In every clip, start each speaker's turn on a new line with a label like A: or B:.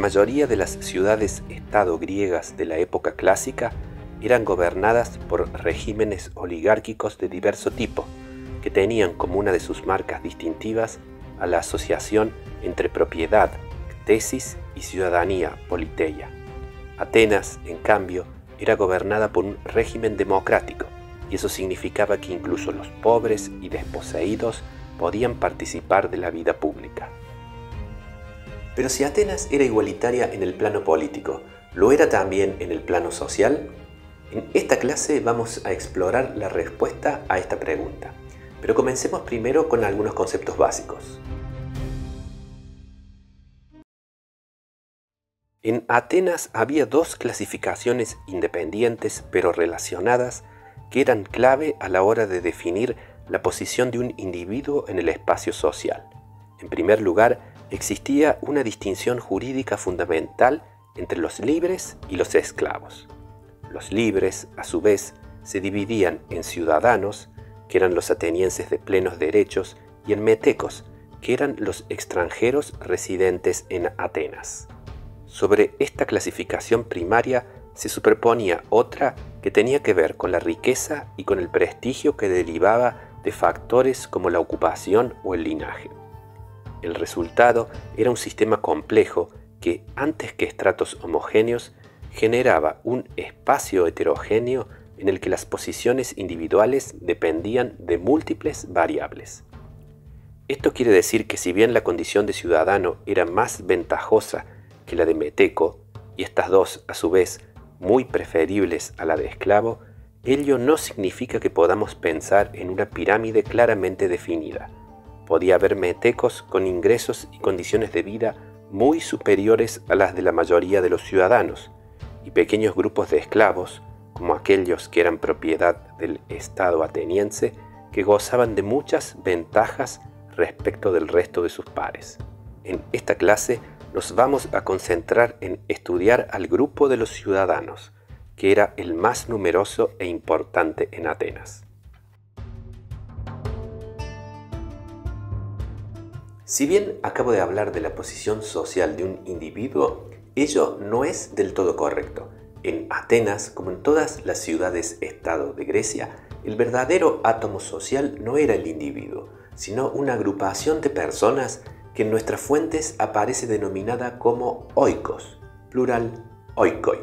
A: mayoría de las ciudades-estado griegas de la época clásica eran gobernadas por regímenes oligárquicos de diverso tipo, que tenían como una de sus marcas distintivas a la asociación entre propiedad, ctesis y ciudadanía, politeia. Atenas, en cambio, era gobernada por un régimen democrático, y eso significaba que incluso los pobres y desposeídos podían participar de la vida pública. Pero si Atenas era igualitaria en el plano político, ¿lo era también en el plano social? En esta clase vamos a explorar la respuesta a esta pregunta, pero comencemos primero con algunos conceptos básicos. En Atenas había dos clasificaciones independientes pero relacionadas que eran clave a la hora de definir la posición de un individuo en el espacio social. En primer lugar, existía una distinción jurídica fundamental entre los libres y los esclavos. Los libres, a su vez, se dividían en ciudadanos, que eran los atenienses de plenos derechos, y en metecos, que eran los extranjeros residentes en Atenas. Sobre esta clasificación primaria se superponía otra que tenía que ver con la riqueza y con el prestigio que derivaba de factores como la ocupación o el linaje. El resultado era un sistema complejo que, antes que estratos homogéneos, generaba un espacio heterogéneo en el que las posiciones individuales dependían de múltiples variables. Esto quiere decir que si bien la condición de ciudadano era más ventajosa que la de meteco, y estas dos, a su vez, muy preferibles a la de esclavo, ello no significa que podamos pensar en una pirámide claramente definida. Podía haber metecos con ingresos y condiciones de vida muy superiores a las de la mayoría de los ciudadanos, y pequeños grupos de esclavos, como aquellos que eran propiedad del Estado ateniense, que gozaban de muchas ventajas respecto del resto de sus pares. En esta clase nos vamos a concentrar en estudiar al grupo de los ciudadanos, que era el más numeroso e importante en Atenas. Si bien acabo de hablar de la posición social de un individuo, ello no es del todo correcto. En Atenas, como en todas las ciudades-estado de Grecia, el verdadero átomo social no era el individuo, sino una agrupación de personas que en nuestras fuentes aparece denominada como oikos, plural oikoi.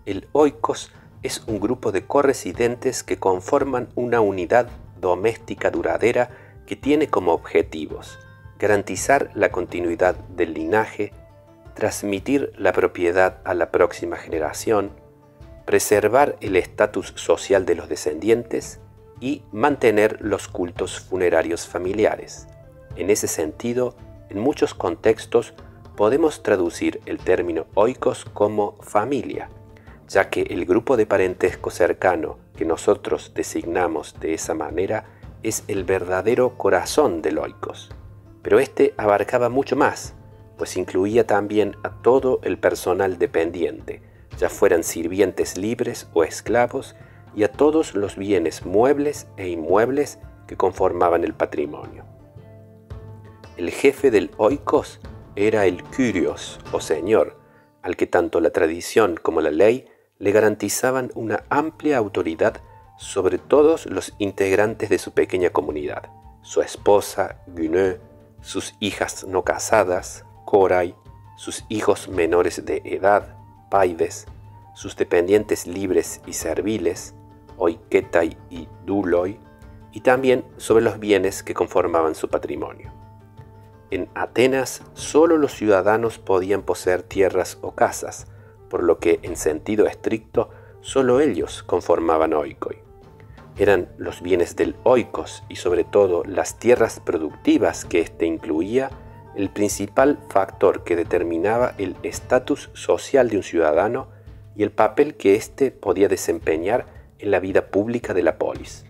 A: El oikos es un grupo de corresidentes que conforman una unidad doméstica duradera que tiene como objetivos garantizar la continuidad del linaje, transmitir la propiedad a la próxima generación, preservar el estatus social de los descendientes y mantener los cultos funerarios familiares. En ese sentido, en muchos contextos podemos traducir el término oikos como familia, ya que el grupo de parentesco cercano que nosotros designamos de esa manera es el verdadero corazón del oikos. Pero este abarcaba mucho más, pues incluía también a todo el personal dependiente, ya fueran sirvientes libres o esclavos, y a todos los bienes muebles e inmuebles que conformaban el patrimonio. El jefe del oikos era el kyrios o señor, al que tanto la tradición como la ley le garantizaban una amplia autoridad sobre todos los integrantes de su pequeña comunidad, su esposa, Gynö, sus hijas no casadas, Korai, sus hijos menores de edad, Paides, sus dependientes libres y serviles, Oiketai y Duloi, y también sobre los bienes que conformaban su patrimonio. En Atenas, solo los ciudadanos podían poseer tierras o casas, por lo que, en sentido estricto, solo ellos conformaban oikoi. Eran los bienes del oikos y sobre todo las tierras productivas que éste incluía el principal factor que determinaba el estatus social de un ciudadano y el papel que éste podía desempeñar en la vida pública de la polis.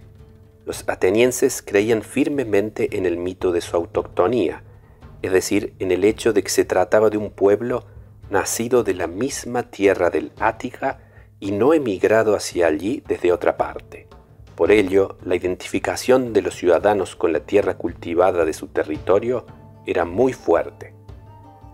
A: Los atenienses creían firmemente en el mito de su autoctonía, es decir, en el hecho de que se trataba de un pueblo nacido de la misma tierra del Ática y no emigrado hacia allí desde otra parte. Por ello, la identificación de los ciudadanos con la tierra cultivada de su territorio era muy fuerte.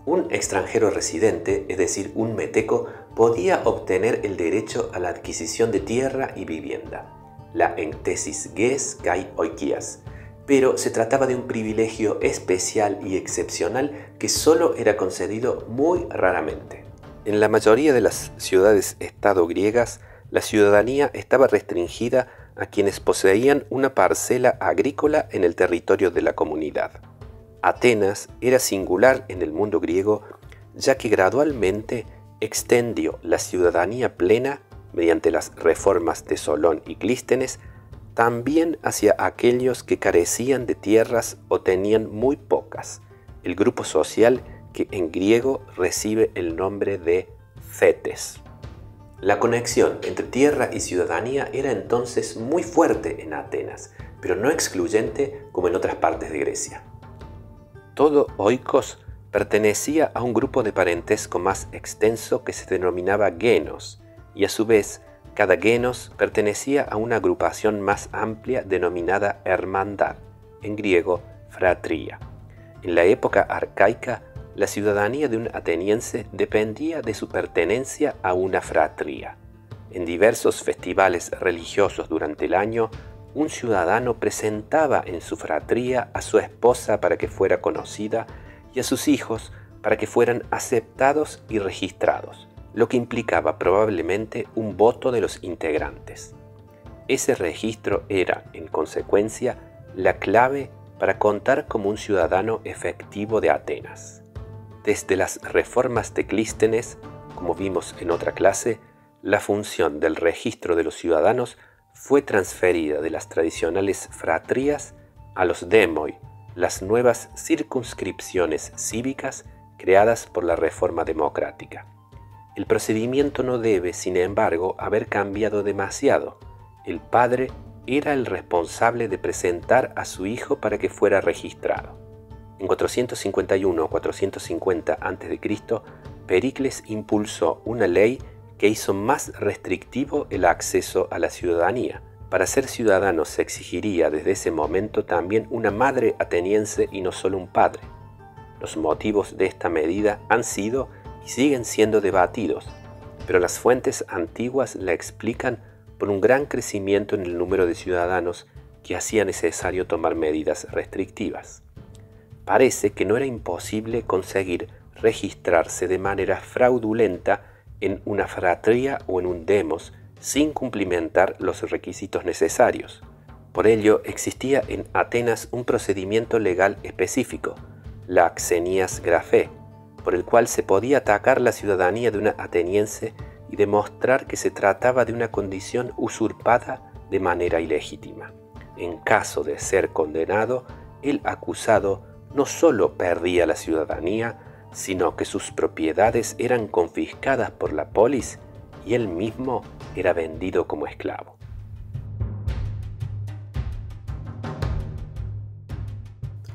A: Un extranjero residente, es decir, un meteco, podía obtener el derecho a la adquisición de tierra y vivienda, la entesis ges kai oikias, pero se trataba de un privilegio especial y excepcional que solo era concedido muy raramente. En la mayoría de las ciudades-estado griegas, la ciudadanía estaba restringida a quienes poseían una parcela agrícola en el territorio de la comunidad. Atenas era singular en el mundo griego, ya que gradualmente extendió la ciudadanía plena mediante las reformas de Solón y Clístenes también hacia aquellos que carecían de tierras o tenían muy pocas, el grupo social que en griego recibe el nombre de Thetes. La conexión entre tierra y ciudadanía era entonces muy fuerte en Atenas, pero no excluyente como en otras partes de Grecia. Todo oikos pertenecía a un grupo de parentesco más extenso que se denominaba genos, y a su vez cada genos pertenecía a una agrupación más amplia denominada hermandad, en griego fratría. En la época arcaica, la ciudadanía de un ateniense dependía de su pertenencia a una fratría. En diversos festivales religiosos durante el año, un ciudadano presentaba en su fratría a su esposa para que fuera conocida y a sus hijos para que fueran aceptados y registrados, lo que implicaba probablemente un voto de los integrantes. Ese registro era, en consecuencia, la clave para contar como un ciudadano efectivo de Atenas. Desde las reformas de Clístenes, como vimos en otra clase, la función del registro de los ciudadanos fue transferida de las tradicionales fratrías a los demoi, las nuevas circunscripciones cívicas creadas por la reforma democrática. El procedimiento no debe, sin embargo, haber cambiado demasiado. El padre era el responsable de presentar a su hijo para que fuera registrado. En 451 o 450 a.C., Pericles impulsó una ley que hizo más restrictivo el acceso a la ciudadanía. Para ser ciudadano se exigiría desde ese momento también una madre ateniense y no solo un padre. Los motivos de esta medida han sido y siguen siendo debatidos, pero las fuentes antiguas la explican por un gran crecimiento en el número de ciudadanos que hacía necesario tomar medidas restrictivas. Parece que no era imposible conseguir registrarse de manera fraudulenta en una fratría o en un demos sin cumplimentar los requisitos necesarios. Por ello, existía en Atenas un procedimiento legal específico, la xenias graphae, por el cual se podía atacar la ciudadanía de una ateniense y demostrar que se trataba de una condición usurpada de manera ilegítima. En caso de ser condenado, el acusado no solo perdía la ciudadanía, sino que sus propiedades eran confiscadas por la polis y él mismo era vendido como esclavo.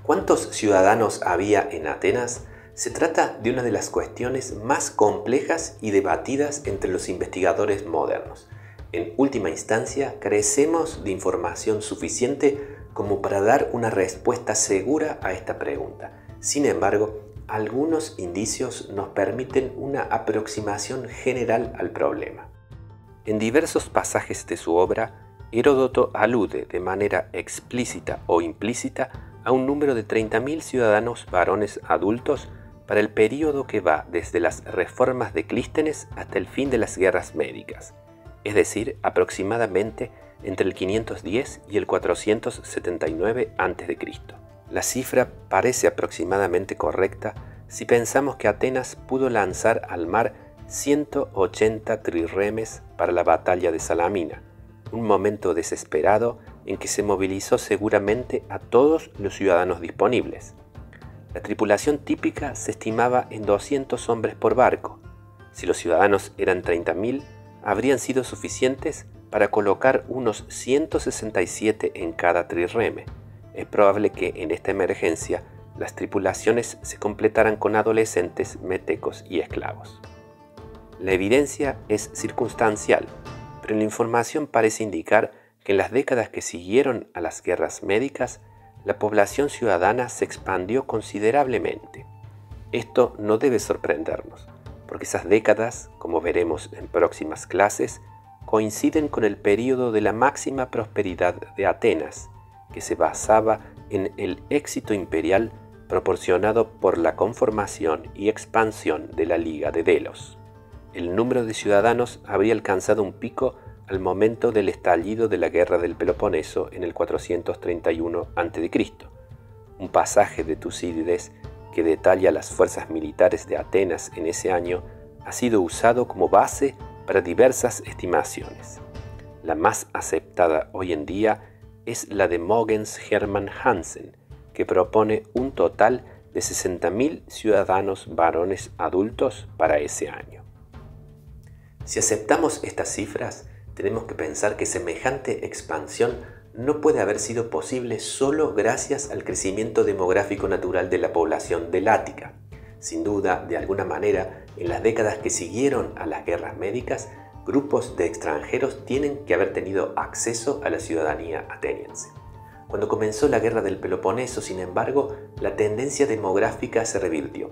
A: ¿Cuántos ciudadanos había en Atenas? Se trata de una de las cuestiones más complejas y debatidas entre los investigadores modernos. En última instancia, carecemos de información suficiente como para dar una respuesta segura a esta pregunta. Sin embargo, algunos indicios nos permiten una aproximación general al problema. En diversos pasajes de su obra, Heródoto alude de manera explícita o implícita a un número de 30.000 ciudadanos varones adultos para el período que va desde las reformas de Clístenes hasta el fin de las guerras médicas, es decir, aproximadamente entre el 510 y el 479 a.C. La cifra parece aproximadamente correcta si pensamos que Atenas pudo lanzar al mar 180 trirremes para la batalla de Salamina, un momento desesperado en que se movilizó seguramente a todos los ciudadanos disponibles. La tripulación típica se estimaba en 200 hombres por barco. Si los ciudadanos eran 30.000, habrían sido suficientes para colocar unos 167 en cada trirreme. Es probable que en esta emergencia las tripulaciones se completaran con adolescentes, metecos y esclavos. La evidencia es circunstancial, pero la información parece indicar que en las décadas que siguieron a las guerras médicas, la población ciudadana se expandió considerablemente. Esto no debe sorprendernos, porque esas décadas, como veremos en próximas clases, coinciden con el período de la máxima prosperidad de Atenas, que se basaba en el éxito imperial proporcionado por la conformación y expansión de la Liga de Delos. El número de ciudadanos habría alcanzado un pico al momento del estallido de la Guerra del Peloponeso en el 431 a.C. Un pasaje de Tucídides que detalla las fuerzas militares de Atenas en ese año ha sido usado como base para diversas estimaciones. La más aceptada hoy en día es la de Mogens Hermann Hansen, que propone un total de 60.000 ciudadanos varones adultos para ese año. Si aceptamos estas cifras, tenemos que pensar que semejante expansión no puede haber sido posible solo gracias al crecimiento demográfico natural de la población del Ática. Sin duda, de alguna manera, en las décadas que siguieron a las guerras médicas, grupos de extranjeros tienen que haber tenido acceso a la ciudadanía ateniense. Cuando comenzó la Guerra del Peloponeso, sin embargo, la tendencia demográfica se revirtió.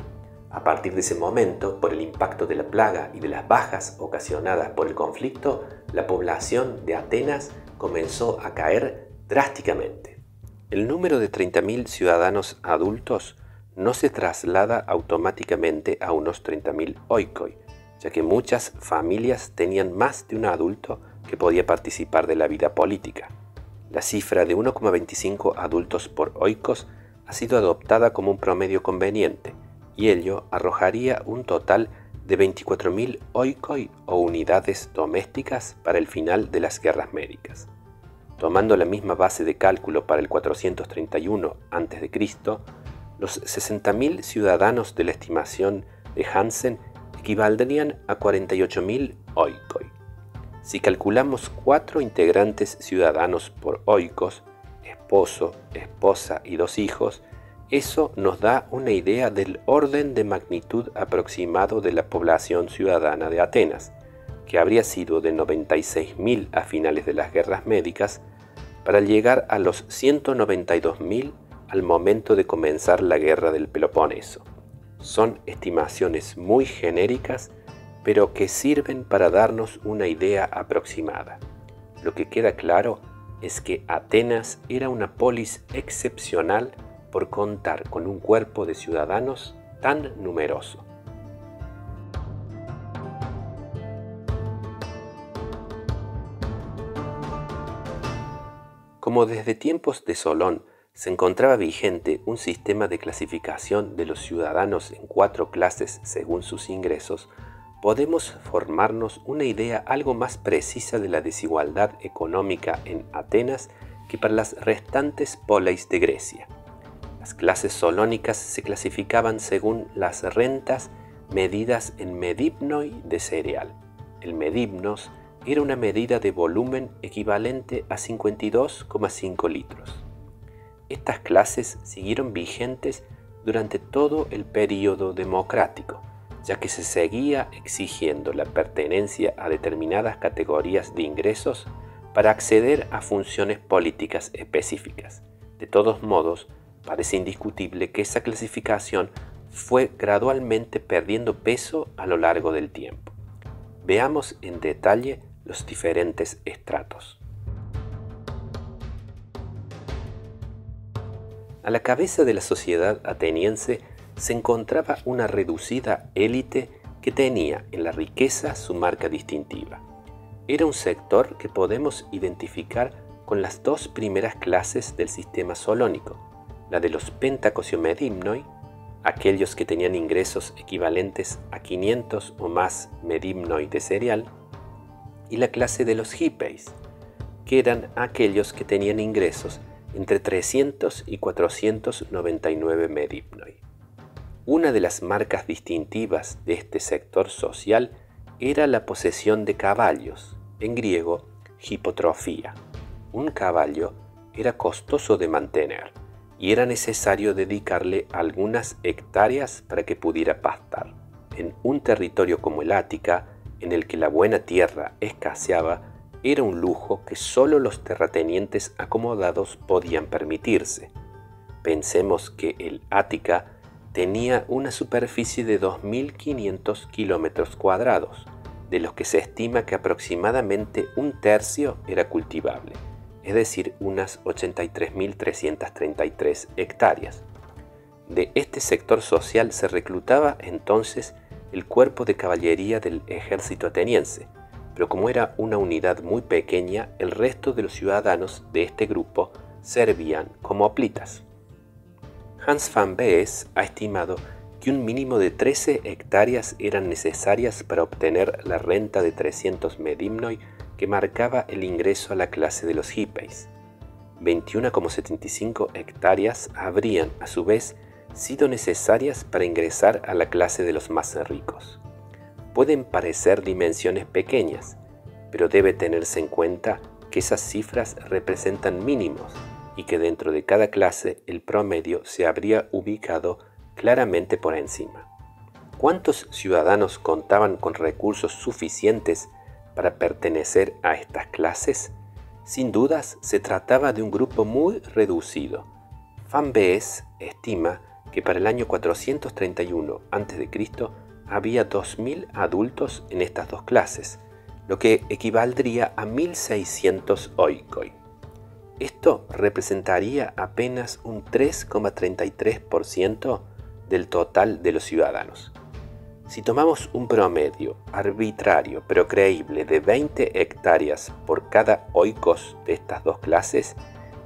A: A partir de ese momento, por el impacto de la plaga y de las bajas ocasionadas por el conflicto, la población de Atenas comenzó a caer drásticamente. El número de 30.000 ciudadanos adultos no se traslada automáticamente a unos 30.000 oikoi, ya que muchas familias tenían más de un adulto que podía participar de la vida política. La cifra de 1,25 adultos por oikos ha sido adoptada como un promedio conveniente, y ello arrojaría un total de 24.000 oikoi o unidades domésticas para el final de las guerras médicas. Tomando la misma base de cálculo para el 431 a.C., los 60.000 ciudadanos de la estimación de Hansen equivaldrían a 48.000 oikoi. Si calculamos 4 integrantes ciudadanos por oikos, esposo, esposa y 2 hijos, eso nos da una idea del orden de magnitud aproximado de la población ciudadana de Atenas, que habría sido de 96.000 a finales de las guerras médicas, para llegar a los 192.000 al momento de comenzar la Guerra del Peloponeso. Son estimaciones muy genéricas, pero que sirven para darnos una idea aproximada. Lo que queda claro es que Atenas era una polis excepcional por contar con un cuerpo de ciudadanos tan numeroso. Como desde tiempos de Solón se encontraba vigente un sistema de clasificación de los ciudadanos en 4 clases según sus ingresos, podemos formarnos una idea algo más precisa de la desigualdad económica en Atenas que para las restantes poleis de Grecia. Las clases solónicas se clasificaban según las rentas medidas en medimnoi de cereal. El medimnos era una medida de volumen equivalente a 52,5 litros. Estas clases siguieron vigentes durante todo el período democrático, ya que se seguía exigiendo la pertenencia a determinadas categorías de ingresos para acceder a funciones políticas específicas. De todos modos, parece indiscutible que esa clasificación fue gradualmente perdiendo peso a lo largo del tiempo. Veamos en detalle los diferentes estratos. A la cabeza de la sociedad ateniense se encontraba una reducida élite que tenía en la riqueza su marca distintiva. Era un sector que podemos identificar con las 2 primeras clases del sistema solónico, la de los pentacosiomedimnoi, aquellos que tenían ingresos equivalentes a 500 o más medimnoi de cereal, y la clase de los hipeis, que eran aquellos que tenían ingresos entre 300 y 499 medimnoi. Una de las marcas distintivas de este sector social era la posesión de caballos, en griego hipotrofía. Un caballo era costoso de mantener y era necesario dedicarle algunas hectáreas para que pudiera pastar. En un territorio como el Ática, en el que la buena tierra escaseaba, era un lujo que solo los terratenientes acomodados podían permitirse. Pensemos que el Ática tenía una superficie de 2.500 kilómetros cuadrados, de los que se estima que aproximadamente un tercio era cultivable, es decir, unas 83.333 hectáreas. De este sector social se reclutaba entonces el cuerpo de caballería del ejército ateniense, pero como era una unidad muy pequeña, el resto de los ciudadanos de este grupo servían como hoplitas. Hans van Bees ha estimado que un mínimo de 13 hectáreas eran necesarias para obtener la renta de 300 medimnoi que marcaba el ingreso a la clase de los hippeis. 21,75 hectáreas habrían, a su vez, sido necesarias para ingresar a la clase de los más ricos. Pueden parecer dimensiones pequeñas, pero debe tenerse en cuenta que esas cifras representan mínimos y que dentro de cada clase el promedio se habría ubicado claramente por encima. ¿Cuántos ciudadanos contaban con recursos suficientes para pertenecer a estas clases? Sin dudas, se trataba de un grupo muy reducido. Van Bees estima que para el año 431 a.C. había 2.000 adultos en estas dos clases, lo que equivaldría a 1.600 oikoi. Esto representaría apenas un 3,33% del total de los ciudadanos. Si tomamos un promedio arbitrario pero creíble de 20 hectáreas por cada oikos de estas dos clases,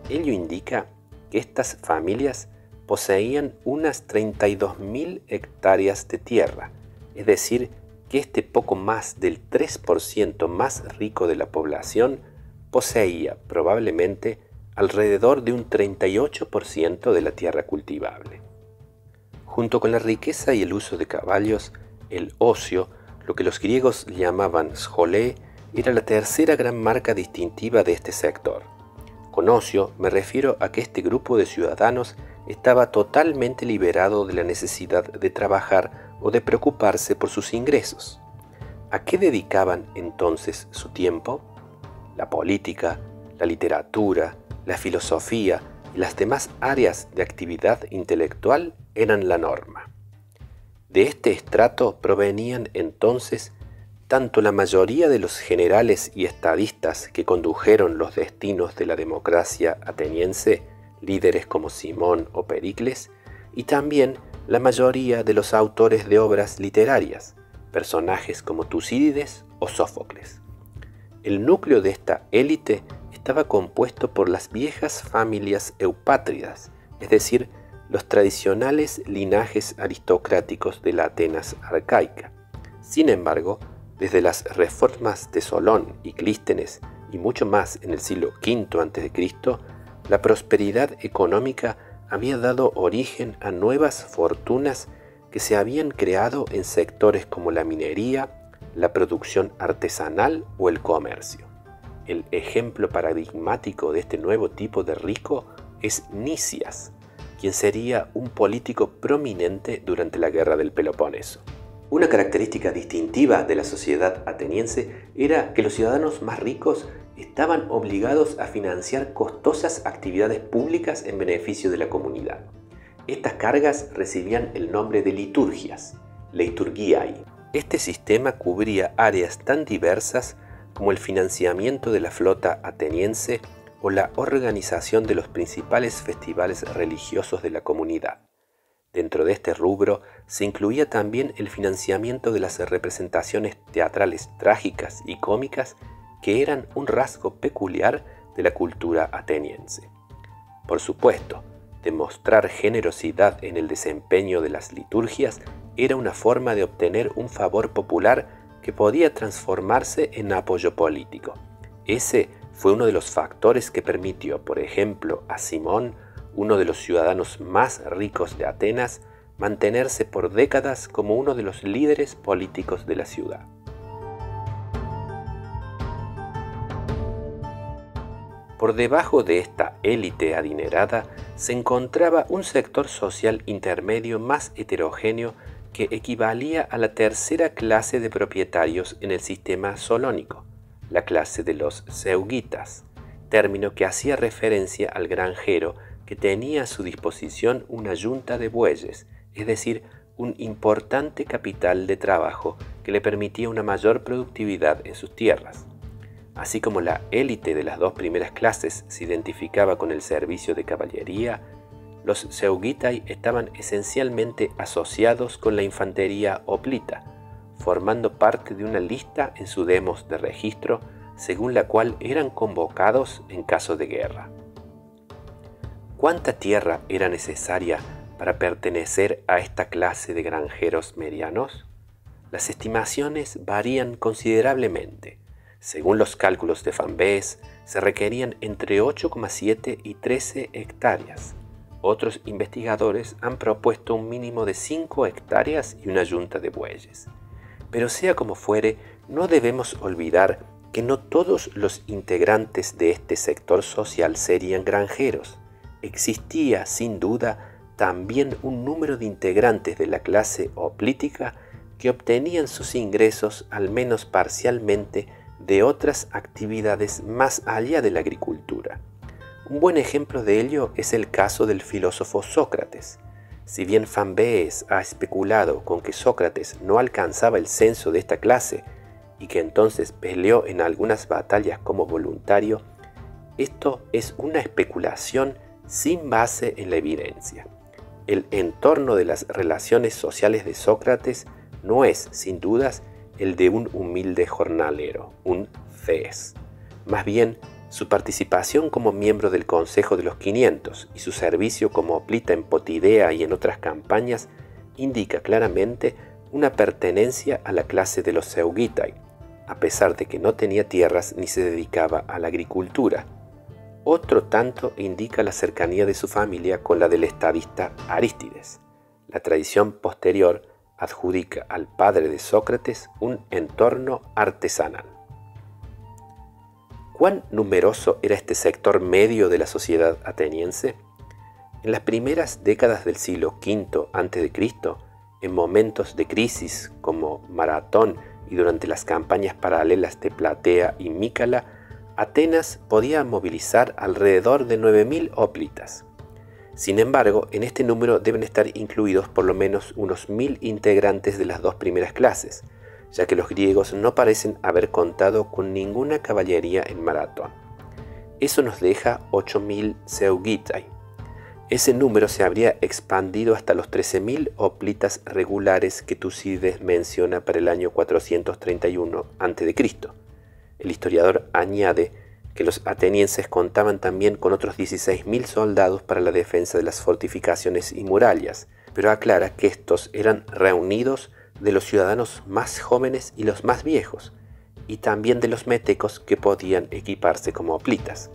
A: ello indica que estas familias poseían unas 32.000 hectáreas de tierra, es decir, que este poco más del 3% más rico de la población poseía probablemente alrededor de un 38% de la tierra cultivable. Junto con la riqueza y el uso de caballos, el ocio, lo que los griegos llamaban scholé, era la tercera gran marca distintiva de este sector. Con ocio me refiero a que este grupo de ciudadanos estaba totalmente liberado de la necesidad de trabajar o de preocuparse por sus ingresos. ¿A qué dedicaban entonces su tiempo? La política, la literatura, la filosofía y las demás áreas de actividad intelectual eran la norma. De este estrato provenían entonces tanto la mayoría de los generales y estadistas que condujeron los destinos de la democracia ateniense, líderes como Simón o Pericles, y también la mayoría de los autores de obras literarias, personajes como Tucídides o Sófocles. El núcleo de esta élite estaba compuesto por las viejas familias eupátridas, es decir, los tradicionales linajes aristocráticos de la Atenas arcaica. Sin embargo, desde las reformas de Solón y Clístenes y mucho más en el siglo V a.C., la prosperidad económica había dado origen a nuevas fortunas que se habían creado en sectores como la minería, la producción artesanal o el comercio. El ejemplo paradigmático de este nuevo tipo de rico es Nicias, quien sería un político prominente durante la Guerra del Peloponeso. Una característica distintiva de la sociedad ateniense era que los ciudadanos más ricos estaban obligados a financiar costosas actividades públicas en beneficio de la comunidad. Estas cargas recibían el nombre de liturgias, liturgiae. Este sistema cubría áreas tan diversas como el financiamiento de la flota ateniense o la organización de los principales festivales religiosos de la comunidad. Dentro de este rubro se incluía también el financiamiento de las representaciones teatrales trágicas y cómicas que eran un rasgo peculiar de la cultura ateniense. Por supuesto, demostrar generosidad en el desempeño de las liturgias era una forma de obtener un favor popular que podía transformarse en apoyo político. Ese fue uno de los factores que permitió, por ejemplo, a Simón, uno de los ciudadanos más ricos de Atenas, mantenerse por décadas como uno de los líderes políticos de la ciudad. Por debajo de esta élite adinerada se encontraba un sector social intermedio más heterogéneo que equivalía a la tercera clase de propietarios en el sistema solónico, la clase de los zeugitas, término que hacía referencia al granjero que tenía a su disposición una yunta de bueyes es decir, un importante capital de trabajo que le permitía una mayor productividad en sus tierras. Así como la élite de las dos primeras clases se identificaba con el servicio de caballería, los Seugitai estaban esencialmente asociados con la infantería hoplita, formando parte de una lista en su demos de registro según la cual eran convocados en caso de guerra. ¿Cuánta tierra era necesaria para pertenecer a esta clase de granjeros medianos? Las estimaciones varían considerablemente. Según los cálculos de Van Bees, se requerían entre 8,7 y 13 hectáreas. Otros investigadores han propuesto un mínimo de 5 hectáreas y una yunta de bueyes. Pero sea como fuere, no debemos olvidar que no todos los integrantes de este sector social serían granjeros. Existía, sin duda, también un número de integrantes de la clase hoplítica que obtenían sus ingresos, al menos parcialmente, de otras actividades más allá de la agricultura. Un buen ejemplo de ello es el caso del filósofo Sócrates. Si bien Van Bees ha especulado con que Sócrates no alcanzaba el censo de esta clase y que entonces peleó en algunas batallas como voluntario, esto es una especulación sin base en la evidencia. El entorno de las relaciones sociales de Sócrates no es, sin dudas, el de un humilde jornalero, un Ces. Más bien, su participación como miembro del Consejo de los 500 y su servicio como hoplita en Potidea y en otras campañas indica claramente una pertenencia a la clase de los Seugitai, a pesar de que no tenía tierras ni se dedicaba a la agricultura. Otro tanto indica la cercanía de su familia con la del estadista Arístides. La tradición posterior adjudica al padre de Sócrates un entorno artesanal. ¿Cuán numeroso era este sector medio de la sociedad ateniense? En las primeras décadas del siglo V a.C., en momentos de crisis como Maratón y durante las campañas paralelas de Platea y Mícala, Atenas podía movilizar alrededor de 9.000 hoplitas. Sin embargo, en este número deben estar incluidos por lo menos unos 1.000 integrantes de las dos primeras clases, ya que los griegos no parecen haber contado con ninguna caballería en Maratón. Eso nos deja 8.000 Seugitai. Ese número se habría expandido hasta los 13.000 hoplitas regulares que Tucídides menciona para el año 431 a.C. El historiador añade que los atenienses contaban también con otros 16.000 soldados para la defensa de las fortificaciones y murallas, pero aclara que estos eran reunidos de los ciudadanos más jóvenes y los más viejos, y también de los metecos que podían equiparse como hoplitas.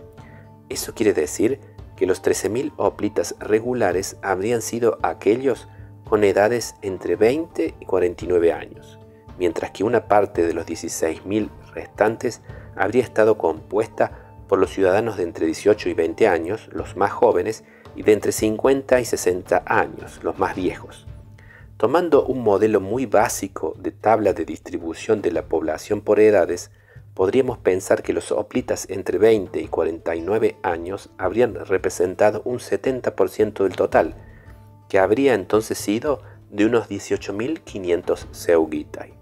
A: Eso quiere decir que los 13.000 hoplitas regulares habrían sido aquellos con edades entre 20 y 49 años, mientras que una parte de los 16.000 restantes habría estado compuesta por los ciudadanos de entre 18 y 20 años, los más jóvenes, y de entre 50 y 60 años, los más viejos. Tomando un modelo muy básico de tabla de distribución de la población por edades, podríamos pensar que los hoplitas entre 20 y 49 años habrían representado un 70% del total, que habría entonces sido de unos 18.500 Seugitai.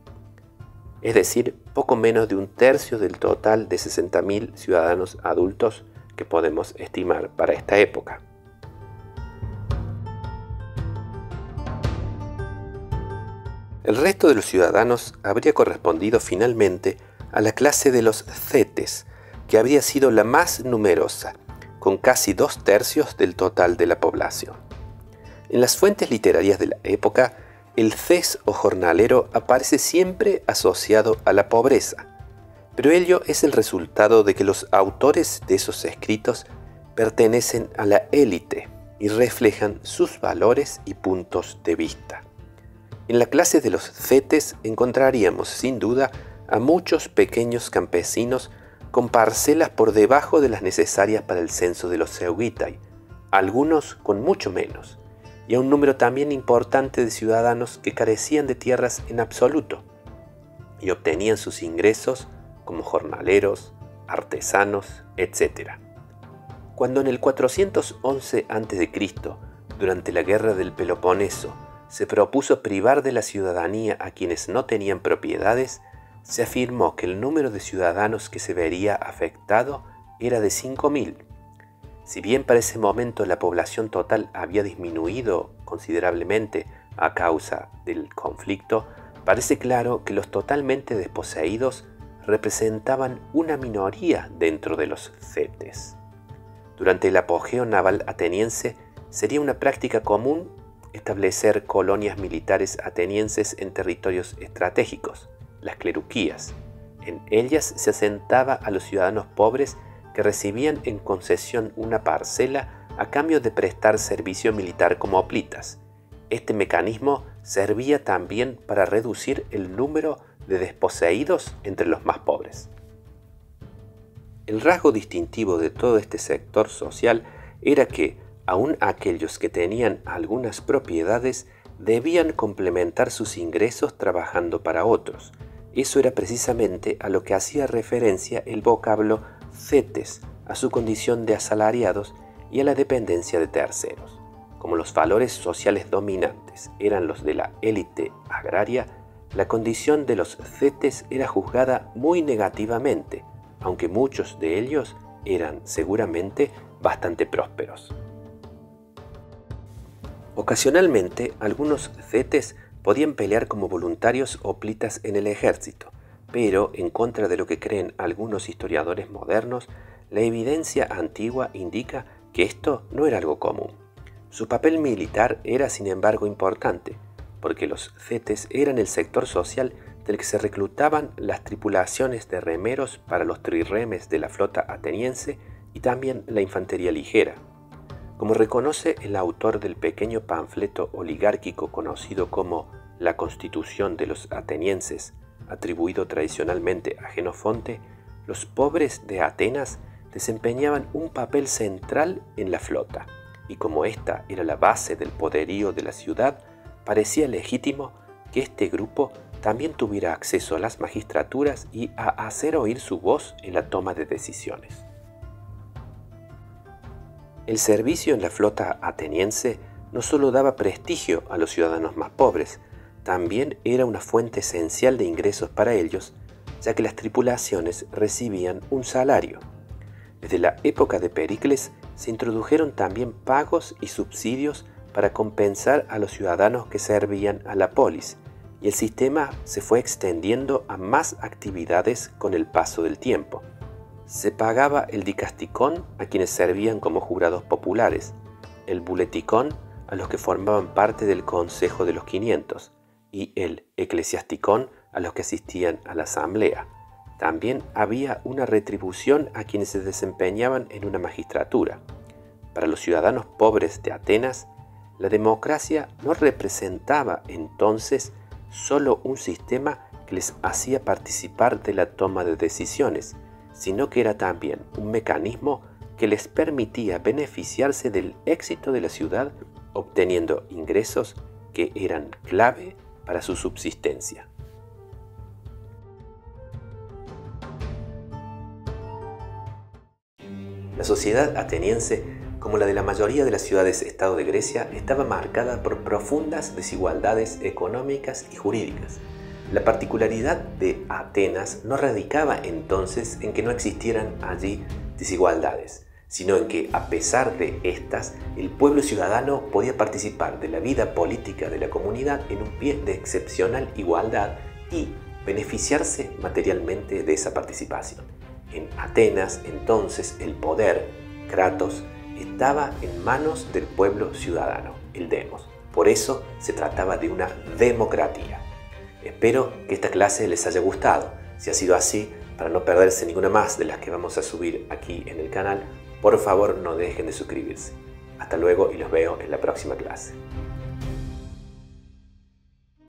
A: Es decir, poco menos de un tercio del total de 60.000 ciudadanos adultos que podemos estimar para esta época. El resto de los ciudadanos habría correspondido finalmente a la clase de los Cetes, que habría sido la más numerosa, con casi 2/3 del total de la población. En las fuentes literarias de la época, el ces o jornalero aparece siempre asociado a la pobreza, pero ello es el resultado de que los autores de esos escritos pertenecen a la élite y reflejan sus valores y puntos de vista. En la clase de los cetes encontraríamos sin duda a muchos pequeños campesinos con parcelas por debajo de las necesarias para el censo de los Seugitai, algunos con mucho menos, y a un número también importante de ciudadanos que carecían de tierras en absoluto y obtenían sus ingresos como jornaleros, artesanos, etc. Cuando en el 411 a.C., durante la guerra del Peloponeso, se propuso privar de la ciudadanía a quienes no tenían propiedades, se afirmó que el número de ciudadanos que se vería afectado era de 5.000. Si bien para ese momento la población total había disminuido considerablemente a causa del conflicto, parece claro que los totalmente desposeídos representaban una minoría dentro de los cetes. Durante el apogeo naval ateniense sería una práctica común establecer colonias militares atenienses en territorios estratégicos, las cleruquías. En ellas se asentaba a los ciudadanos pobres que recibían en concesión una parcela a cambio de prestar servicio militar como hoplitas. Este mecanismo servía también para reducir el número de desposeídos entre los más pobres. El rasgo distintivo de todo este sector social era que, aun aquellos que tenían algunas propiedades, debían complementar sus ingresos trabajando para otros. Eso era precisamente a lo que hacía referencia el vocablo cetes, a su condición de asalariados y a la dependencia de terceros. Como los valores sociales dominantes eran los de la élite agraria, la condición de los cetes era juzgada muy negativamente, aunque muchos de ellos eran seguramente bastante prósperos. Ocasionalmente, algunos cetes podían pelear como voluntarios hoplitas en el ejército, pero, en contra de lo que creen algunos historiadores modernos, la evidencia antigua indica que esto no era algo común. Su papel militar era, sin embargo, importante, porque los cetes eran el sector social del que se reclutaban las tripulaciones de remeros para los trirremes de la flota ateniense y también la infantería ligera. Como reconoce el autor del pequeño panfleto oligárquico conocido como La Constitución de los Atenienses, atribuido tradicionalmente a Jenofonte, los pobres de Atenas desempeñaban un papel central en la flota, y como esta era la base del poderío de la ciudad, parecía legítimo que este grupo también tuviera acceso a las magistraturas y a hacer oír su voz en la toma de decisiones. El servicio en la flota ateniense no solo daba prestigio a los ciudadanos más pobres, también era una fuente esencial de ingresos para ellos, ya que las tripulaciones recibían un salario. Desde la época de Pericles se introdujeron también pagos y subsidios para compensar a los ciudadanos que servían a la polis, y el sistema se fue extendiendo a más actividades con el paso del tiempo. Se pagaba el dicasticón a quienes servían como jurados populares, el buleticón a los que formaban parte del Consejo de los 500 y el eclesiasticón a los que asistían a la asamblea. También había una retribución a quienes se desempeñaban en una magistratura. Para los ciudadanos pobres de Atenas, la democracia no representaba entonces solo un sistema que les hacía participar de la toma de decisiones, sino que era también un mecanismo que les permitía beneficiarse del éxito de la ciudad, obteniendo ingresos que eran clave para su subsistencia. La sociedad ateniense, como la de la mayoría de las ciudades-estado de Grecia, estaba marcada por profundas desigualdades económicas y jurídicas. La particularidad de Atenas no radicaba entonces en que no existieran allí desigualdades, sino en que, a pesar de estas, el pueblo ciudadano podía participar de la vida política de la comunidad en un pie de excepcional igualdad y beneficiarse materialmente de esa participación. En Atenas, entonces, el poder, Kratos, estaba en manos del pueblo ciudadano, el demos. Por eso se trataba de una democracia. Espero que esta clase les haya gustado. Si ha sido así, para no perderse ninguna más de las que vamos a subir aquí en el canal, por favor no dejen de suscribirse. Hasta luego y los veo en la próxima clase.